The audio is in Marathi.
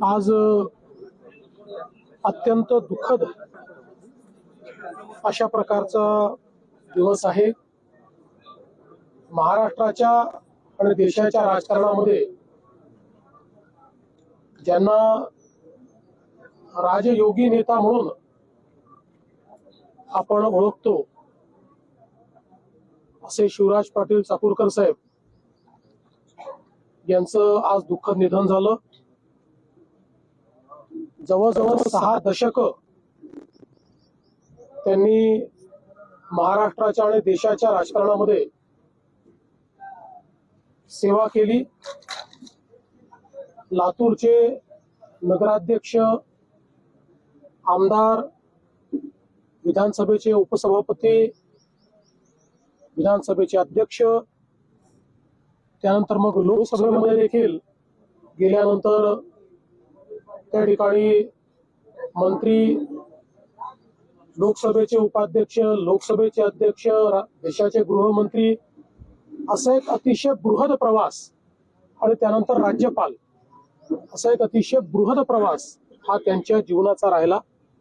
आज अत्यंत दुःखद अशा प्रकारचा दिवस आहे। महाराष्ट्राच्या आणि देशाच्या राजकारणामध्ये ज्यांना राजयोगी नेता म्हणून आपण ओळखतो असे शिवराज पाटील चाकूरकर साहेब यांचं आज दुःखद निधन झालं। जवळजवळ 6 दशक त्यांनी महाराष्ट्राच्या आणि देशाच्या राजकारणामध्ये सेवा केली। लातूरचे नगराध्यक्ष, आमदार, विधानसभेचे उपसभापती, विधानसभेचे अध्यक्ष, त्यानंतर मग लोकसभेमध्ये देखील गेल्यानंतर त्या ठिकाणी मंत्री, लोकसभेचे उपाध्यक्ष, लोकसभेचे अध्यक्ष, देशाचे गृहमंत्री, असा एक अतिशय बृहद प्रवास आणि त्यानंतर राज्यपाल, असा एक अतिशय बृहद प्रवास हा त्यांच्या जीवनाचा राहिला।